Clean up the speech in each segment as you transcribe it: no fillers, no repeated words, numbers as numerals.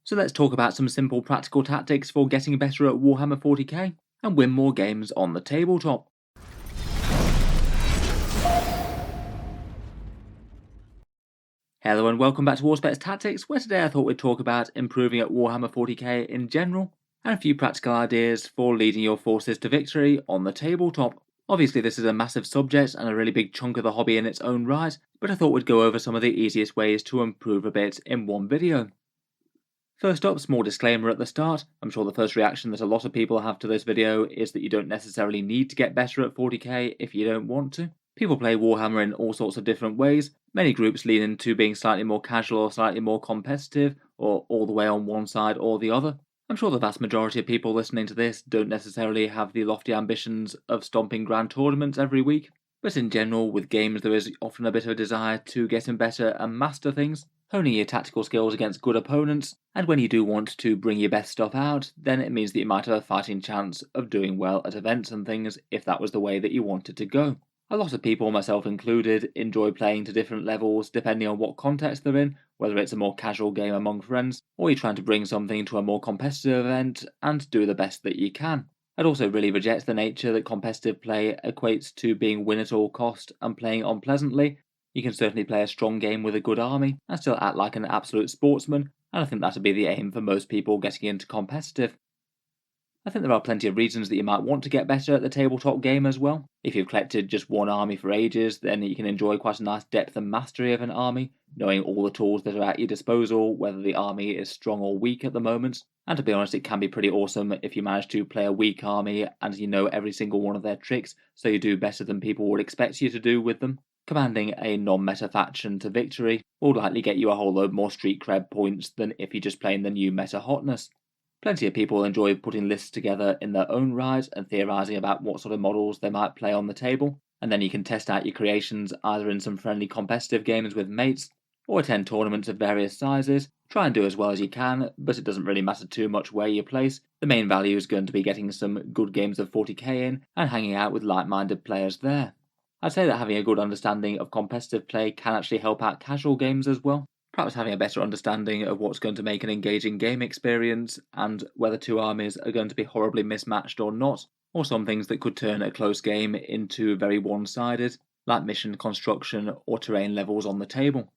So let's talk about some simple practical tactics for getting better at Warhammer 40k and win more games on the tabletop. Hello and welcome back to Auspex Tactics, where today I thought we'd talk about improving at Warhammer 40k in general, and a few practical ideas for leading your forces to victory on the tabletop. Obviously this is a massive subject and a really big chunk of the hobby in its own right, but I thought we'd go over some of the easiest ways to improve a bit in one video. First up, small disclaimer at the start. I'm sure the first reaction that a lot of people have to this video is that you don't necessarily need to get better at 40k if you don't want to. People play Warhammer in all sorts of different ways. Many groups lean into being slightly more casual or slightly more competitive, or all the way on one side or the other. I'm sure the vast majority of people listening to this don't necessarily have the lofty ambitions of stomping grand tournaments every week, but in general, with games there is often a bit of a desire to get in better and master things, honing your tactical skills against good opponents, and when you do want to bring your best stuff out, then it means that you might have a fighting chance of doing well at events and things if that was the way that you wanted to go. A lot of people, myself included, enjoy playing to different levels depending on what context they're in, whether it's a more casual game among friends, or you're trying to bring something to a more competitive event and do the best that you can. I'd also really reject the nature that competitive play equates to being win at all cost and playing unpleasantly. You can certainly play a strong game with a good army and still act like an absolute sportsman, and I think that'd be the aim for most people getting into competitive. I think there are plenty of reasons that you might want to get better at the tabletop game as well. If you've collected just one army for ages, then you can enjoy quite a nice depth and mastery of an army, knowing all the tools that are at your disposal, whether the army is strong or weak at the moment. And to be honest, it can be pretty awesome if you manage to play a weak army and you know every single one of their tricks, so you do better than people would expect you to do with them. Commanding a non-meta faction to victory will likely get you a whole load more street cred points than if you're just playing the new meta hotness. Plenty of people enjoy putting lists together in their own right and theorising about what sort of models they might play on the table, and then you can test out your creations either in some friendly competitive games with mates, or attend tournaments of various sizes. Try and do as well as you can, but it doesn't really matter too much where you place. The main value is going to be getting some good games of 40k in and hanging out with like-minded players there. I'd say that having a good understanding of competitive play can actually help out casual games as well. Perhaps having a better understanding of what's going to make an engaging game experience and whether two armies are going to be horribly mismatched or not, or some things that could turn a close game into very one-sided, like mission construction or terrain levels on the table.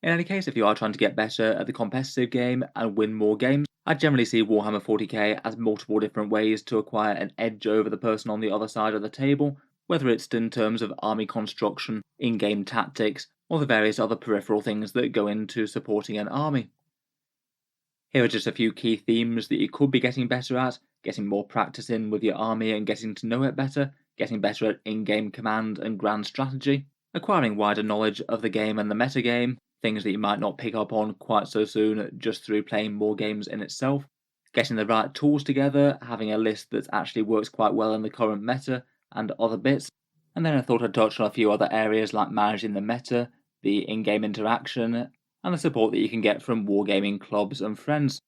In any case, if you are trying to get better at the competitive game and win more games, I generally see Warhammer 40k as multiple different ways to acquire an edge over the person on the other side of the table, whether it's in terms of army construction, in-game tactics, or the various other peripheral things that go into supporting an army. Here are just a few key themes that you could be getting better at: getting more practice in with your army and getting to know it better, getting better at in-game command and grand strategy, acquiring wider knowledge of the game and the metagame, things that you might not pick up on quite so soon just through playing more games in itself, getting the right tools together, having a list that actually works quite well in the current meta, and other bits. And then I thought I'd touch on a few other areas like managing the meta, the in-game interaction, and the support that you can get from wargaming clubs and friends.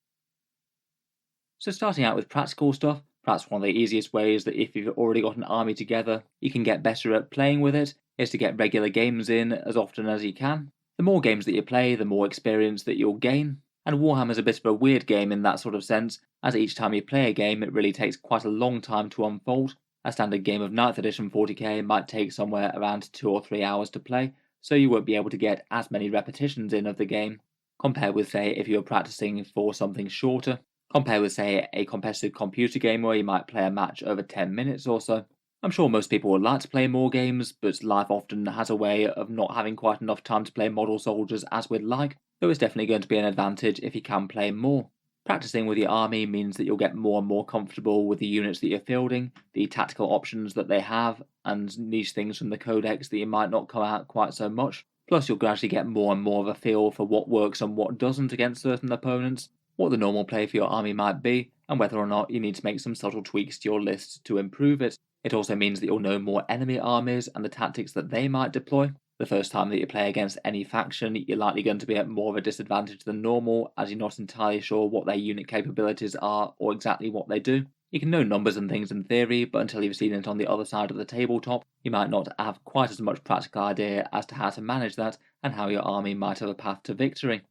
So starting out with practical stuff, perhaps one of the easiest ways that if you've already got an army together, you can get better at playing with it, is to get regular games in as often as you can. The more games that you play, the more experience that you'll gain. And Warhammer's a bit of a weird game in that sort of sense, as each time you play a game it really takes quite a long time to unfold. A standard game of 9th edition 40k might take somewhere around 2 or 3 hours to play, so you won't be able to get as many repetitions in of the game, compared with, say, if you're practicing for something shorter, compared with, say, a competitive computer game where you might play a match over 10 minutes or so. I'm sure most people would like to play more games, but life often has a way of not having quite enough time to play model soldiers as we'd like, though it's definitely going to be an advantage if you can play more. Practicing with your army means that you'll get more and more comfortable with the units that you're fielding, the tactical options that they have, and niche things from the codex that you might not come out quite so much. Plus you'll gradually get more and more of a feel for what works and what doesn't against certain opponents, what the normal play for your army might be, and whether or not you need to make some subtle tweaks to your list to improve it. It also means that you'll know more enemy armies and the tactics that they might deploy. The first time that you play against any faction, you're likely going to be at more of a disadvantage than normal, as you're not entirely sure what their unit capabilities are or exactly what they do. You can know numbers and things in theory, but until you've seen it on the other side of the tabletop, you might not have quite as much practical idea as to how to manage that and how your army might have a path to victory.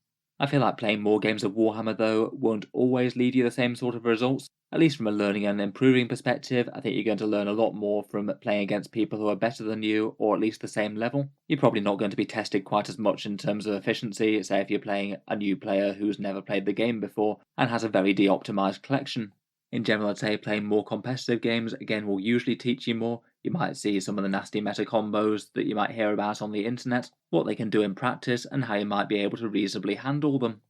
I feel like playing more games of Warhammer though won't always lead you the same sort of results. At least from a learning and improving perspective, I think you're going to learn a lot more from playing against people who are better than you or at least the same level. You're probably not going to be tested quite as much in terms of efficiency, say if you're playing a new player who's never played the game before and has a very de-optimized collection. In general, I'd say playing more competitive games again will usually teach you more. You might see some of the nasty meta combos that you might hear about on the internet, what they can do in practice, and how you might be able to reasonably handle them.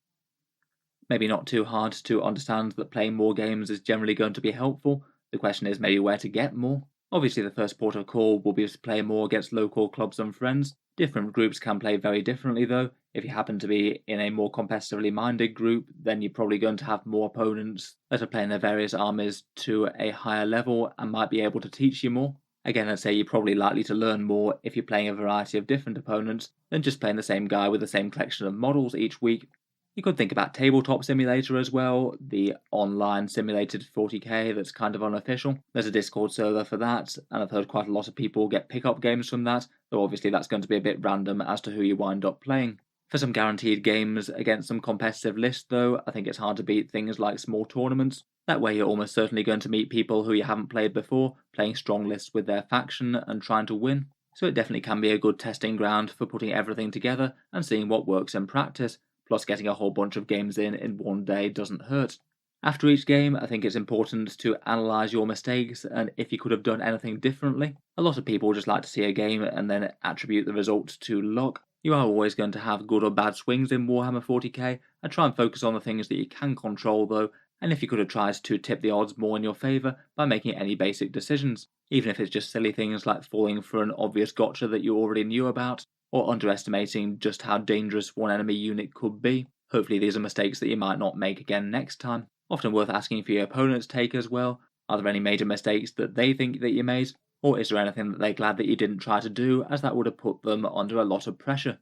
Maybe not too hard to understand that playing more games is generally going to be helpful. The question is maybe where to get more. Obviously, the first port of call will be to play more against local clubs and friends. Different groups can play very differently, though. If you happen to be in a more competitively minded group, then you're probably going to have more opponents that are playing their various armies to a higher level and might be able to teach you more. Again, I'd say you're probably likely to learn more if you're playing a variety of different opponents than just playing the same guy with the same collection of models each week. You could think about Tabletop Simulator as well, the online simulated 40k that's kind of unofficial. There's a Discord server for that, and I've heard quite a lot of people get pickup games from that, though obviously that's going to be a bit random as to who you wind up playing. For some guaranteed games against some competitive lists, though, I think it's hard to beat things like small tournaments. That way, you're almost certainly going to meet people who you haven't played before, playing strong lists with their faction and trying to win. So it definitely can be a good testing ground for putting everything together and seeing what works in practice. Plus, getting a whole bunch of games in one day doesn't hurt. After each game, I think it's important to analyse your mistakes and if you could have done anything differently. A lot of people just like to see a game and then attribute the result to luck. You are always going to have good or bad swings in Warhammer 40k, and try and focus on the things that you can control though, and if you could have tried to tip the odds more in your favour by making any basic decisions, even if it's just silly things like falling for an obvious gotcha that you already knew about, or underestimating just how dangerous one enemy unit could be. Hopefully these are mistakes that you might not make again next time. Often worth asking for your opponent's take as well. Are there any major mistakes that they think that you made? Or is there anything that they're glad that you didn't try to do, as that would have put them under a lot of pressure?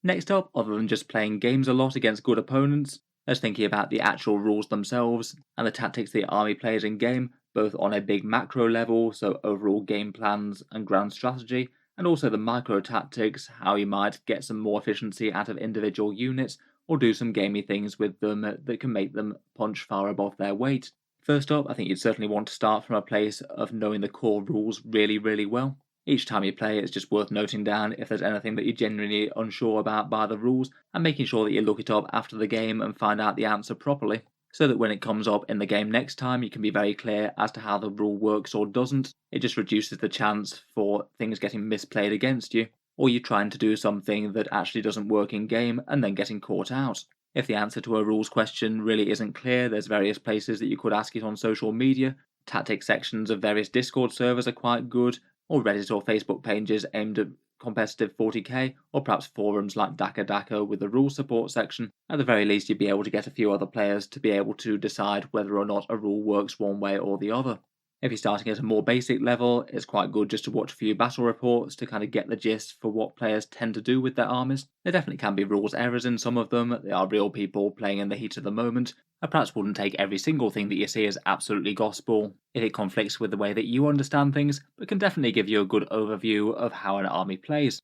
Next up, other than just playing games a lot against good opponents, there's thinking about the actual rules themselves and the tactics the army plays in game, both on a big macro level, so overall game plans and grand strategy, and also the micro tactics, how you might get some more efficiency out of individual units, or do some gamey things with them that can make them punch far above their weight. First up, I think you'd certainly want to start from a place of knowing the core rules really, really well. Each time you play, it's just worth noting down if there's anything that you're genuinely unsure about by the rules, and making sure that you look it up after the game and find out the answer properly, so that when it comes up in the game next time, you can be very clear as to how the rule works or doesn't. It just reduces the chance for things getting misplayed against you, or you trying to do something that actually doesn't work in game and then getting caught out. If the answer to a rules question really isn't clear, there's various places that you could ask it on social media. Tactics sections of various Discord servers are quite good, or Reddit or Facebook pages aimed at competitive 40k, or perhaps forums like Daka with the rule support section. At the very least, you'd be able to get a few other players to be able to decide whether or not a rule works one way or the other. If you're starting at a more basic level, it's quite good just to watch a few battle reports to kind of get the gist for what players tend to do with their armies. There definitely can be rules errors in some of them. They are real people playing in the heat of the moment. I perhaps wouldn't take every single thing that you see as absolutely gospel if it conflicts with the way that you understand things, but can definitely give you a good overview of how an army plays.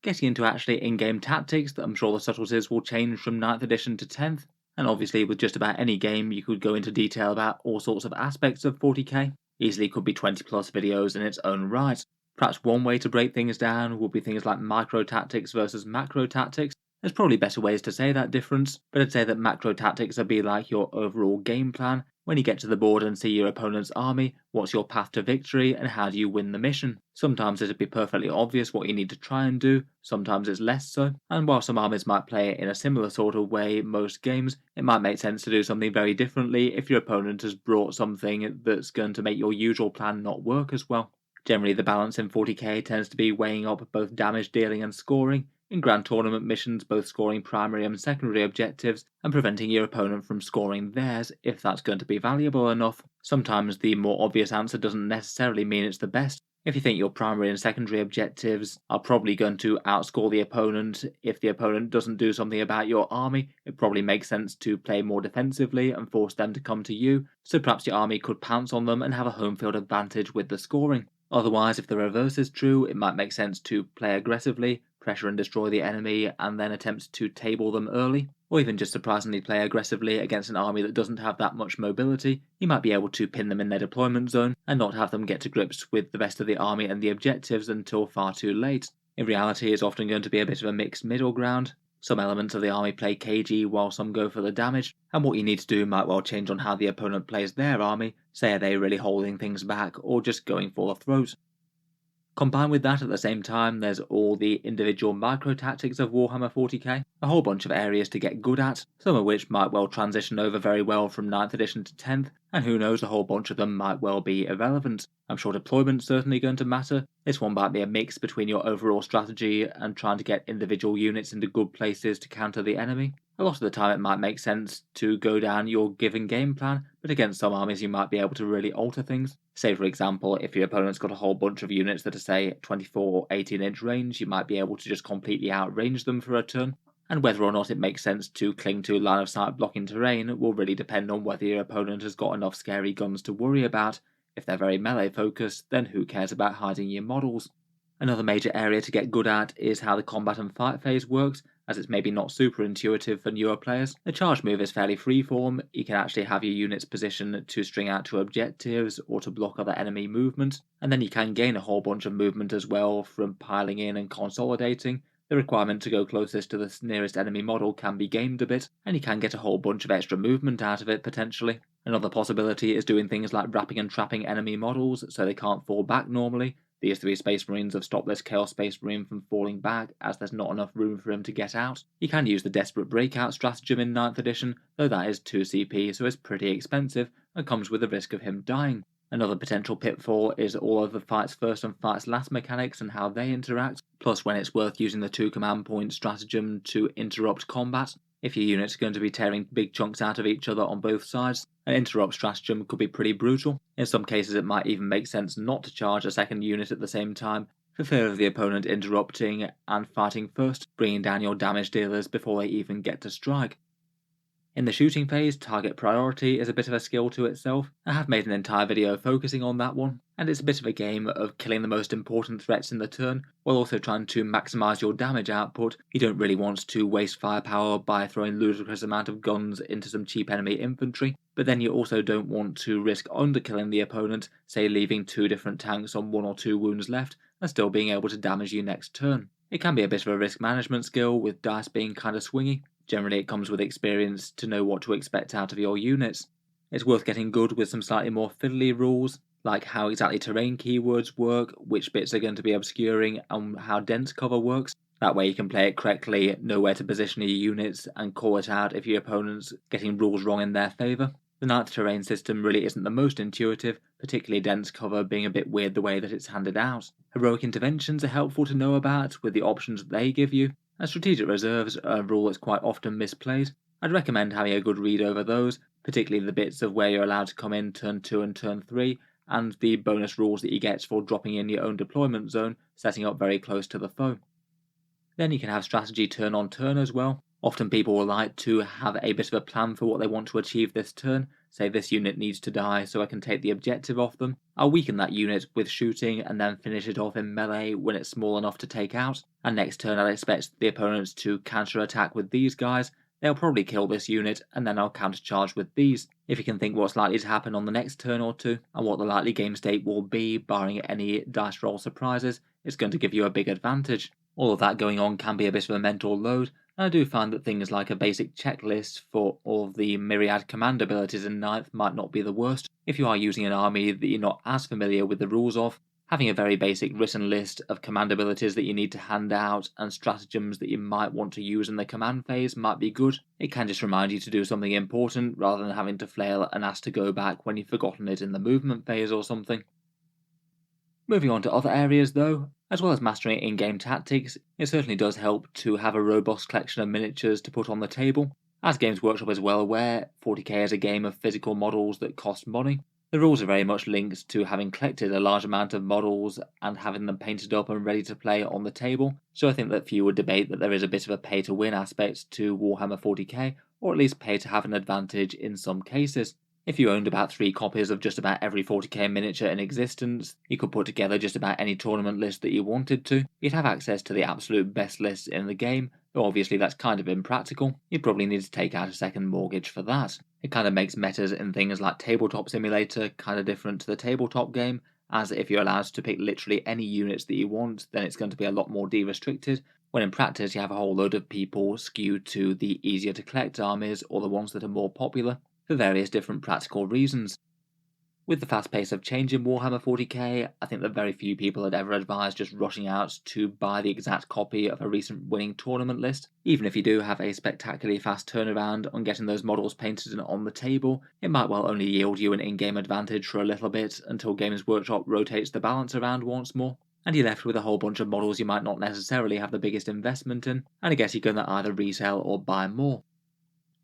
Getting into actually in-game tactics, I'm sure the subtleties will change from 9th edition to 10th. And obviously, with just about any game, you could go into detail about all sorts of aspects of 40k. Easily could be 20 plus videos in its own right. Perhaps one way to break things down would be things like micro tactics versus macro tactics. There's probably better ways to say that difference, but I'd say that macro tactics would be like your overall game plan. When you get to the board and see your opponent's army, what's your path to victory and how do you win the mission? Sometimes it'd be perfectly obvious what you need to try and do, sometimes it's less so, and while some armies might play it in a similar sort of way most games, it might make sense to do something very differently if your opponent has brought something that's going to make your usual plan not work as well. Generally, the balance in 40k tends to be weighing up both damage dealing and scoring, in grand tournament missions both scoring primary and secondary objectives, and preventing your opponent from scoring theirs if that's going to be valuable enough. Sometimes the more obvious answer doesn't necessarily mean it's the best. If you think your primary and secondary objectives are probably going to outscore the opponent if the opponent doesn't do something about your army, it probably makes sense to play more defensively and force them to come to you, so perhaps your army could pounce on them and have a home field advantage with the scoring. Otherwise, if the reverse is true, it might make sense to play aggressively, pressure and destroy the enemy, and then attempt to table them early, or even just surprisingly play aggressively against an army that doesn't have that much mobility, you might be able to pin them in their deployment zone and not have them get to grips with the rest of the army and the objectives until far too late. In reality, it's often going to be a bit of a mixed middle ground. Some elements of the army play cagey while some go for the damage, and what you need to do might well change on how the opponent plays their army. Say, are they really holding things back or just going for the throat? Combined with that, at the same time, there's all the individual micro-tactics of Warhammer 40k, a whole bunch of areas to get good at, some of which might well transition over very well from 9th edition to 10th, and who knows, a whole bunch of them might well be irrelevant. I'm sure deployment's certainly going to matter. This one might be a mix between your overall strategy and trying to get individual units into good places to counter the enemy. A lot of the time it might make sense to go down your given game plan, but against some armies you might be able to really alter things. Say for example, if your opponent's got a whole bunch of units that are say 24 or 18 inch range, you might be able to just completely outrange them for a turn. And whether or not it makes sense to cling to line of sight blocking terrain will really depend on whether your opponent has got enough scary guns to worry about. If they're very melee focused, then who cares about hiding your models? Another major area to get good at is how the combat and fight phase works, as it's maybe not super intuitive for newer players. The charge move is fairly freeform. You can actually have your units positioned to string out to objectives or to block other enemy movement, and then you can gain a whole bunch of movement as well from piling in and consolidating. The requirement to go closest to the nearest enemy model can be gamed a bit, and you can get a whole bunch of extra movement out of it potentially. Another possibility is doing things like wrapping and trapping enemy models so they can't fall back normally. These 3 Space Marines have stopped this Chaos Space Marine from falling back as there's not enough room for him to get out. You can use the Desperate Breakout stratagem in 9th edition, though that is 2 CP so it's pretty expensive and comes with the risk of him dying. Another potential pitfall is all of the fights first and fights last mechanics and how they interact, plus when it's worth using the 2 command point stratagem to interrupt combat. If your unit's going to be tearing big chunks out of each other on both sides, an interrupt stratagem could be pretty brutal. In some cases it might even make sense not to charge a second unit at the same time, for fear of the opponent interrupting and fighting first, bringing down your damage dealers before they even get to strike. In the shooting phase, target priority is a bit of a skill to itself. I have made an entire video focusing on that one, and it's a bit of a game of killing the most important threats in the turn, while also trying to maximise your damage output. You don't really want to waste firepower by throwing ludicrous amount of guns into some cheap enemy infantry, but then you also don't want to risk underkilling the opponent, say leaving 2 different tanks on 1 or 2 wounds left, and still being able to damage you next turn. It can be a bit of a risk management skill, with dice being kinda swingy. Generally it comes with experience to know what to expect out of your units. It's worth getting good with some slightly more fiddly rules, like how exactly terrain keywords work, which bits are going to be obscuring, and how dense cover works. That way you can play it correctly, know where to position your units, and call it out if your opponent's getting rules wrong in their favour. The 9th terrain system really isn't the most intuitive, particularly dense cover being a bit weird the way that it's handed out. Heroic interventions are helpful to know about with the options that they give you, and strategic reserves are a rule that's quite often misplayed. I'd recommend having a good read over those, particularly the bits of where you're allowed to come in turn 2 and turn 3, and the bonus rules that you get for dropping in your own deployment zone, setting up very close to the foe. Then you can have strategy turn on turn as well. Often people will like to have a bit of a plan for what they want to achieve this turn. Say this unit needs to die so I can take the objective off them. I'll weaken that unit with shooting and then finish it off in melee when it's small enough to take out. And next turn I'll expect the opponents to counter-attack with these guys. They'll probably kill this unit and then I'll counter-charge with these. If you can think what's likely to happen on the next turn or two, and what the likely game state will be barring any dice roll surprises, it's going to give you a big advantage. All of that going on can be a bit of a mental load, and I do find that things like a basic checklist for all of the myriad command abilities in 9th might not be the worst. If you are using an army that you're not as familiar with the rules of, having a very basic written list of command abilities that you need to hand out and stratagems that you might want to use in the command phase might be good. It can just remind you to do something important rather than having to flail and ask to go back when you've forgotten it in the movement phase or something. Moving on to other areas though, as well as mastering in-game tactics, it certainly does help to have a robust collection of miniatures to put on the table. As Games Workshop is well aware, 40k is a game of physical models that cost money. The rules are very much linked to having collected a large amount of models and having them painted up and ready to play on the table, so I think that few would debate that there is a bit of a pay-to-win aspect to Warhammer 40k, or at least pay to have an advantage in some cases. If you owned about 3 copies of just about every 40k miniature in existence, you could put together just about any tournament list that you wanted to. You'd have access to the absolute best lists in the game, though obviously that's kind of impractical. You'd probably need to take out a second mortgage for that. It kind of makes metas in things like Tabletop Simulator kind of different to the tabletop game, as if you're allowed to pick literally any units that you want, then it's going to be a lot more de-restricted, when in practice you have a whole load of people skewed to the easier to collect armies or the ones that are more popular, for various different practical reasons. With the fast pace of change in Warhammer 40k, I think that very few people had ever advised just rushing out to buy the exact copy of a recent winning tournament list. Even if you do have a spectacularly fast turnaround on getting those models painted and on the table, it might well only yield you an in-game advantage for a little bit until Games Workshop rotates the balance around once more, and you're left with a whole bunch of models you might not necessarily have the biggest investment in, and I guess you're going to either resell or buy more.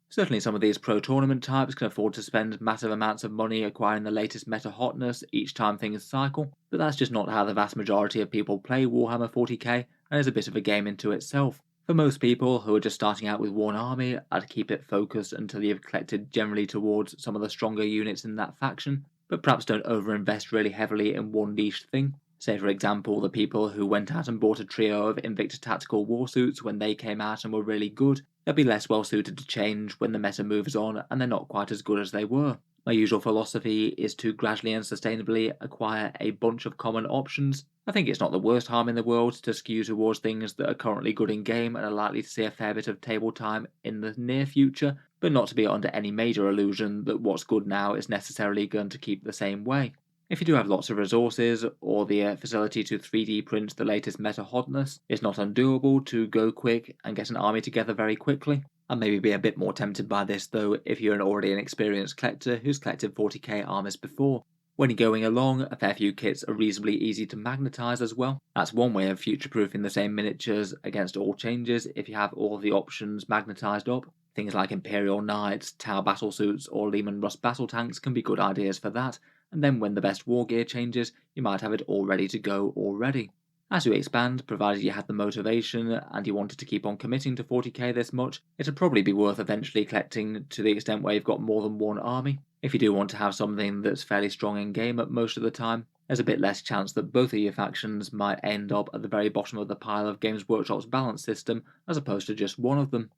Certainly some of these pro-tournament types can afford to spend massive amounts of money acquiring the latest meta hotness each time things cycle, but that's just not how the vast majority of people play Warhammer 40k, and is a bit of a game into itself. For most people who are just starting out with one army, I'd keep it focused until you've collected generally towards some of the stronger units in that faction, but perhaps don't overinvest really heavily in one niche thing. Say for example the people who went out and bought a trio of Invicta Tactical Warsuits when they came out and were really good. They'll be less well suited to change when the meta moves on and they're not quite as good as they were. My usual philosophy is to gradually and sustainably acquire a bunch of common options. I think it's not the worst harm in the world to skew towards things that are currently good in game and are likely to see a fair bit of table time in the near future, but not to be under any major illusion that what's good now is necessarily going to keep the same way. If you do have lots of resources, or the facility to 3D print the latest meta hotness, it's not undoable to go quick and get an army together very quickly. I'd maybe be a bit more tempted by this though if you're already an experienced collector who's collected 40k armies before. When you're going along, a fair few kits are reasonably easy to magnetise as well. That's one way of future-proofing the same miniatures against all changes if you have all the options magnetised up. Things like Imperial Knights, Tau battlesuits or Lehman Russ battle tanks can be good ideas for that, and then when the best war gear changes, you might have it all ready to go already. As you expand, provided you had the motivation and you wanted to keep on committing to 40k this much, it'd probably be worth eventually collecting to the extent where you've got more than one army. If you do want to have something that's fairly strong in game at most of the time, there's a bit less chance that both of your factions might end up at the very bottom of the pile of Games Workshop's balance system as opposed to just one of them.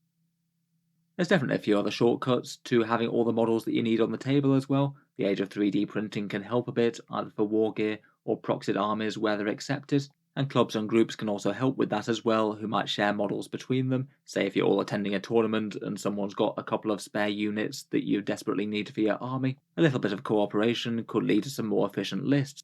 There's definitely a few other shortcuts to having all the models that you need on the table as well. The age of 3D printing can help a bit, either for war gear or proxied armies where they're accepted, and clubs and groups can also help with that as well, who might share models between them. Say if you're all attending a tournament and someone's got a couple of spare units that you desperately need for your army, a little bit of cooperation could lead to some more efficient lists.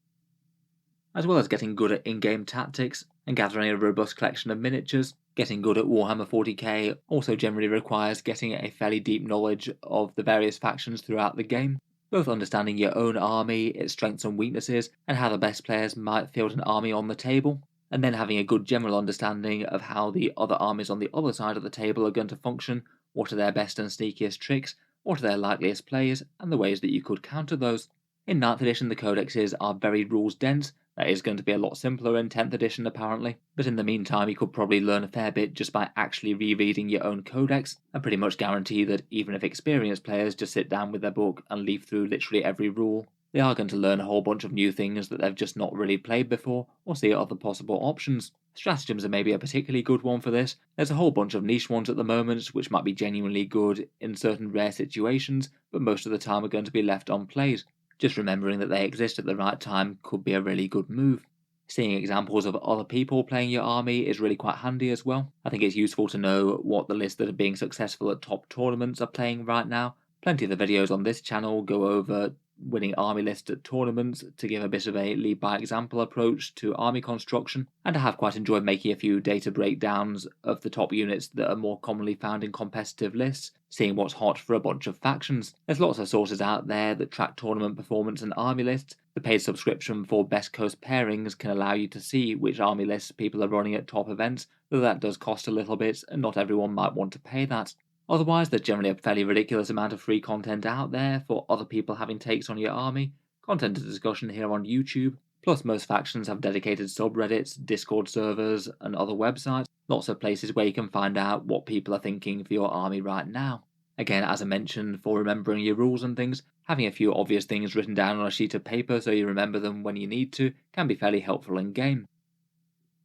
As well as getting good at in-game tactics and gathering a robust collection of miniatures, getting good at Warhammer 40k also generally requires getting a fairly deep knowledge of the various factions throughout the game, both understanding your own army, its strengths and weaknesses, and how the best players might field an army on the table, and then having a good general understanding of how the other armies on the other side of the table are going to function, what are their best and sneakiest tricks, what are their likeliest plays, and the ways that you could counter those. In 9th edition the codexes are very rules dense. That is going to be a lot simpler in 10th edition apparently, but in the meantime you could probably learn a fair bit just by actually rereading your own codex, and pretty much guarantee that even if experienced players just sit down with their book and leaf through literally every rule, they are going to learn a whole bunch of new things that they've just not really played before, or see other possible options. Stratagems are maybe a particularly good one for this. There's a whole bunch of niche ones at the moment which might be genuinely good in certain rare situations, but most of the time are going to be left unplayed. Just remembering that they exist at the right time could be a really good move. Seeing examples of other people playing your army is really quite handy as well. I think it's useful to know what the lists that are being successful at top tournaments are playing right now. Plenty of the videos on this channel go over winning army lists at tournaments to give a bit of a lead by example approach to army construction, and I have quite enjoyed making a few data breakdowns of the top units that are more commonly found in competitive lists, seeing what's hot for a bunch of factions. There's lots of sources out there that track tournament performance and army lists. The paid subscription for Best Coast Pairings can allow you to see which army lists people are running at top events, though that does cost a little bit and not everyone might want to pay that. Otherwise, there's generally a fairly ridiculous amount of free content out there for other people having takes on your army, content and discussion here on YouTube, plus most factions have dedicated subreddits, Discord servers, and other websites, lots of places where you can find out what people are thinking for your army right now. Again, as I mentioned, for remembering your rules and things, Having a few obvious things written down on a sheet of paper so you remember them when you need to can be fairly helpful in game.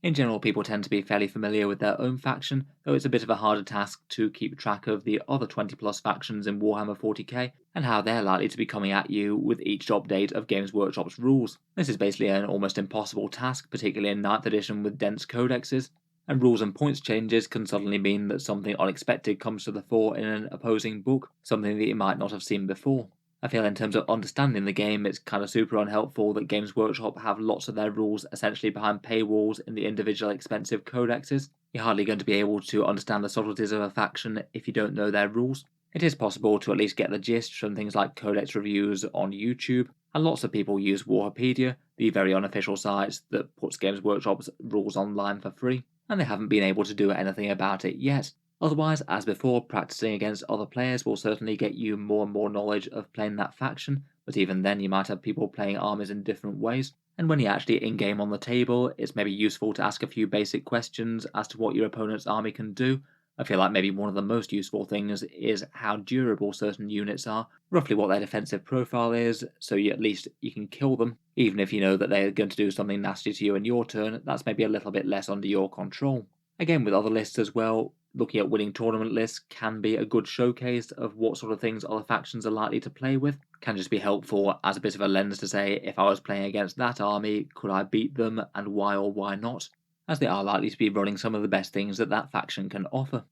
In general, people tend to be fairly familiar with their own faction, though it's a bit of a harder task to keep track of the other 20 plus factions in Warhammer 40k and how they're likely to be coming at you with each update of Games Workshop's rules. This is basically an almost impossible task, particularly in 9th edition with dense codexes, and rules and points changes can suddenly mean that something unexpected comes to the fore in an opposing book, something that you might not have seen before. I feel in terms of understanding the game, it's kind of super unhelpful that Games Workshop have lots of their rules essentially behind paywalls in the individual expensive codexes. You're hardly going to be able to understand the subtleties of a faction if you don't know their rules. It is possible to at least get the gist from things like codex reviews on YouTube, and lots of people use Warhapedia, the very unofficial site that puts Games Workshop's rules online for free, and they haven't been able to do anything about it yet. Otherwise, as before, practicing against other players will certainly get you more and more knowledge of playing that faction, but even then you might have people playing armies in different ways, and when you're actually in-game on the table, it's maybe useful to ask a few basic questions as to what your opponent's army can do. I feel like maybe one of the most useful things is how durable certain units are, roughly what their defensive profile is, so at least you can kill them, even if you know that they're going to do something nasty to you in your turn. That's maybe a little bit less under your control. Again, with other lists as well, looking at winning tournament lists can be a good showcase of what sort of things other factions are likely to play with. Can just be helpful as a bit of a lens to say, if I was playing against that army, could I beat them and why or why not, as they are likely to be running some of the best things that that faction can offer.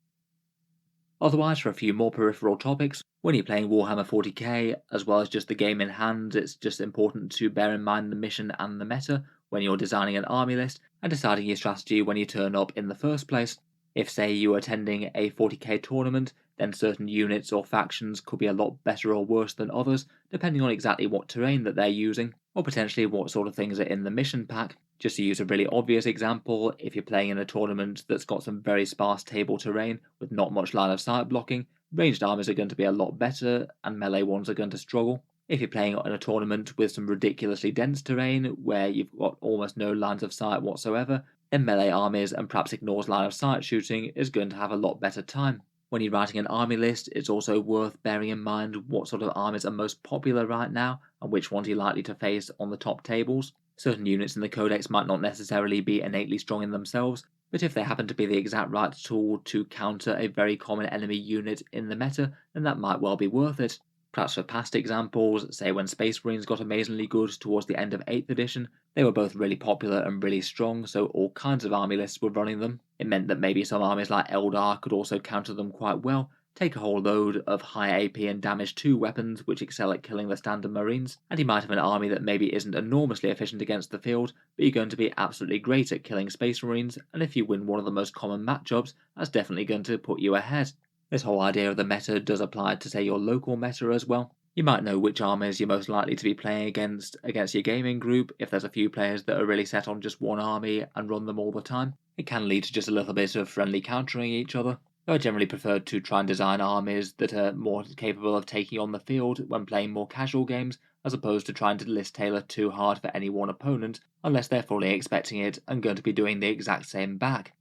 Otherwise, for a few more peripheral topics, when you're playing Warhammer 40k, as well as just the game in hand, it's just important to bear in mind the mission and the meta when you're designing an army list and deciding your strategy when you turn up in the first place. If, say, you are attending a 40k tournament, then certain units or factions could be a lot better or worse than others, depending on exactly what terrain that they're using, or potentially what sort of things are in the mission pack. Just to use a really obvious example, if you're playing in a tournament that's got some very sparse table terrain with not much line of sight blocking, ranged armies are going to be a lot better and melee ones are going to struggle. If you're playing in a tournament with some ridiculously dense terrain where you've got almost no lines of sight whatsoever, then melee armies and perhaps ignores line of sight shooting is going to have a lot better time. When you're writing an army list, it's also worth bearing in mind what sort of armies are most popular right now and which ones you're likely to face on the top tables. Certain units in the codex might not necessarily be innately strong in themselves, but if they happen to be the exact right tool to counter a very common enemy unit in the meta, then that might well be worth it. Perhaps for past examples, say when Space Marines got amazingly good towards the end of 8th edition, they were both really popular and really strong, so all kinds of army lists were running them. It meant that maybe some armies like Eldar could also counter them quite well, take a whole load of high AP and damage 2 weapons which excel at killing the standard Marines, and you might have an army that maybe isn't enormously efficient against the field, but you're going to be absolutely great at killing Space Marines, and if you win one of the most common matchups, that's definitely going to put you ahead. This whole idea of the meta does apply to, say, your local meta as well. You might know which armies you're most likely to be playing against your gaming group if there's a few players that are really set on just one army and run them all the time. It can lead to just a little bit of friendly countering each other. I generally prefer to try and design armies that are more capable of taking on the field when playing more casual games, as opposed to trying to list tailor too hard for any one opponent, unless they're fully expecting it and going to be doing the exact same back.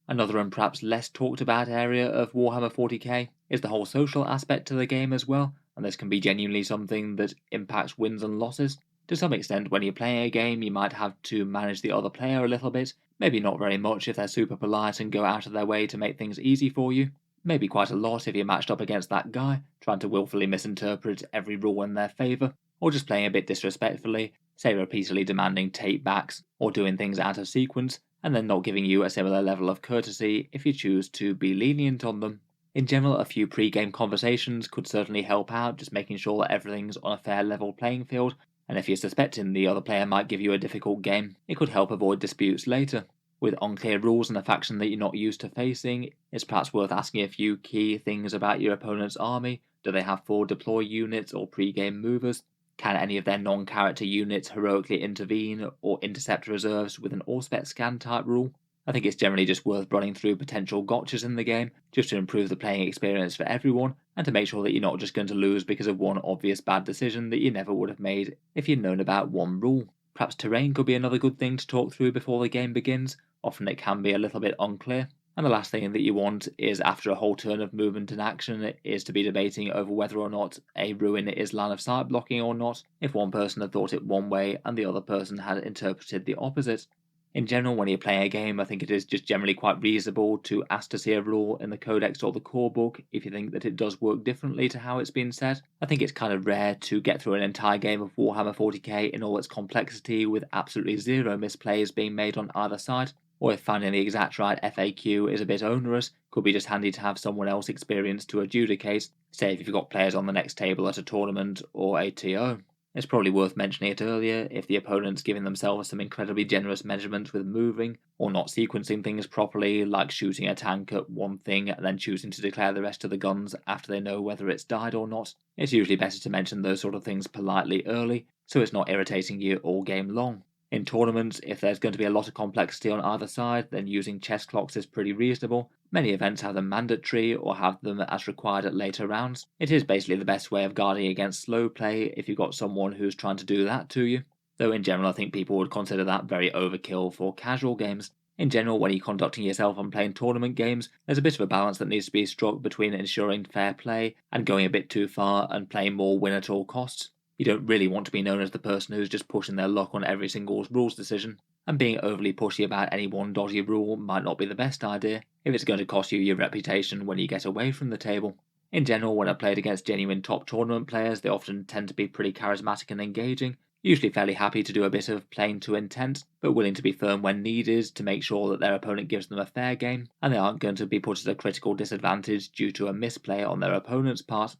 Another and perhaps less talked about area of Warhammer 40k is the whole social aspect to the game as well, and this can be genuinely something that impacts wins and losses. To some extent, when you're playing a game, you might have to manage the other player a little bit, maybe not very much if they're super polite and go out of their way to make things easy for you, maybe quite a lot if you're matched up against that guy, trying to willfully misinterpret every rule in their favour, or just playing a bit disrespectfully, say repeatedly demanding take-backs, or doing things out of sequence, and then not giving you a similar level of courtesy if you choose to be lenient on them. In general, a few pre-game conversations could certainly help out, just making sure that everything's on a fair level playing field, and if you're suspecting the other player might give you a difficult game, it could help avoid disputes later. With unclear rules and a faction that you're not used to facing, it's perhaps worth asking a few key things about your opponent's army. Do they have forward deploy units or pre-game movers? Can any of their non-character units heroically intervene or intercept reserves with an Auspex scan type rule? I think it's generally just worth running through potential gotchas in the game, just to improve the playing experience for everyone, and to make sure that you're not just going to lose because of one obvious bad decision that you never would have made if you'd known about one rule. Perhaps terrain could be another good thing to talk through before the game begins. Often it can be a little bit unclear. And the last thing that you want is, after a whole turn of movement and action, is to be debating over whether or not a ruin is line of sight blocking or not, if one person had thought it one way and the other person had interpreted the opposite. In general, when you're playing a game, I think it is just generally quite reasonable to ask to see a rule in the codex or the core book if you think that it does work differently to how it's been said. I think it's kind of rare to get through an entire game of Warhammer 40k in all its complexity with absolutely zero misplays being made on either side, or if finding the exact right FAQ is a bit onerous, could be just handy to have someone else experienced to adjudicate, say if you've got players on the next table at a tournament or a TO. It's probably worth mentioning it earlier if the opponent's giving themselves some incredibly generous measurements with moving, or not sequencing things properly, like shooting a tank at one thing and then choosing to declare the rest of the guns after they know whether it's died or not. It's usually better to mention those sort of things politely early, so it's not irritating you all game long. In tournaments, if there's going to be a lot of complexity on either side, then using chess clocks is pretty reasonable. Many events have them mandatory or have them as required at later rounds. It is basically the best way of guarding against slow play if you've got someone who's trying to do that to you. Though in general, I think people would consider that very overkill for casual games. In general, when you're conducting yourself on playing tournament games, there's a bit of a balance that needs to be struck between ensuring fair play and going a bit too far and playing more win at all costs. You don't really want to be known as the person who's just pushing their luck on every single rules decision, and being overly pushy about any one dodgy rule might not be the best idea if it's going to cost you your reputation when you get away from the table. In general, when I've played against genuine top tournament players, they often tend to be pretty charismatic and engaging, usually fairly happy to do a bit of playing to intent, but willing to be firm when needed to make sure that their opponent gives them a fair game, and they aren't going to be put at a critical disadvantage due to a misplay on their opponent's part.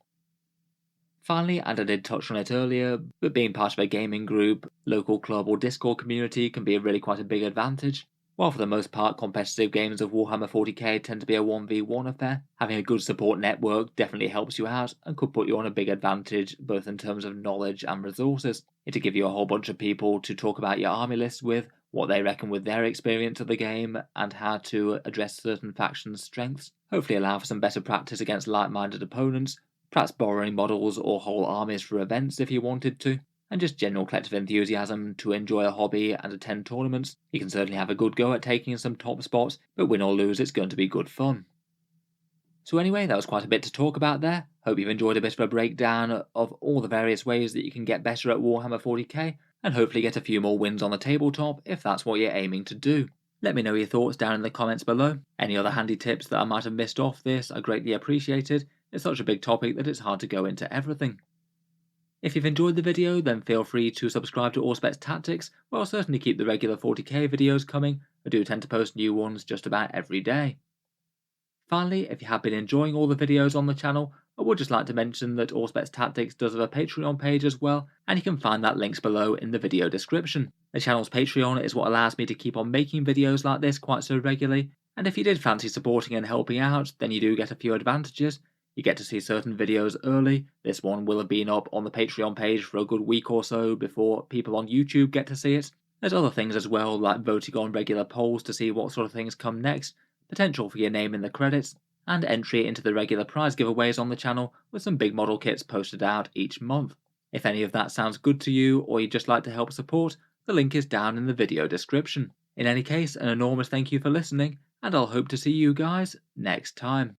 Finally, and I did touch on it earlier, but being part of a gaming group, local club or Discord community can be really quite a big advantage. While for the most part competitive games of Warhammer 40k tend to be a 1v1 affair, having a good support network definitely helps you out and could put you on a big advantage both in terms of knowledge and resources. It'll give you a whole bunch of people to talk about your army list with, what they reckon with their experience of the game, and how to address certain factions' strengths, hopefully allow for some better practice against like-minded opponents, perhaps borrowing models or whole armies for events if you wanted to, and just general collective enthusiasm to enjoy a hobby and attend tournaments. You can certainly have a good go at taking some top spots, but win or lose, it's going to be good fun. So anyway, that was quite a bit to talk about there. Hope you've enjoyed a bit of a breakdown of all the various ways that you can get better at Warhammer 40k, and hopefully get a few more wins on the tabletop if that's what you're aiming to do. Let me know your thoughts down in the comments below. Any other handy tips that I might have missed off this are greatly appreciated. It's such a big topic that it's hard to go into everything. If you've enjoyed the video, then feel free to subscribe to Auspex Tactics, where I'll certainly keep the regular 40k videos coming. I do tend to post new ones just about every day. Finally, if you have been enjoying all the videos on the channel, I would just like to mention that Auspex Tactics does have a Patreon page as well, and you can find that links below in the video description. The channel's Patreon is what allows me to keep on making videos like this quite so regularly, and if you did fancy supporting and helping out, then you do get a few advantages. You get to see certain videos early. This one will have been up on the Patreon page for a good week or so before people on YouTube get to see it. There's other things as well, like voting on regular polls to see what sort of things come next, potential for your name in the credits, and entry into the regular prize giveaways on the channel with some big model kits posted out each month. If any of that sounds good to you or you'd just like to help support, the link is down in the video description. In any case, an enormous thank you for listening, and I'll hope to see you guys next time.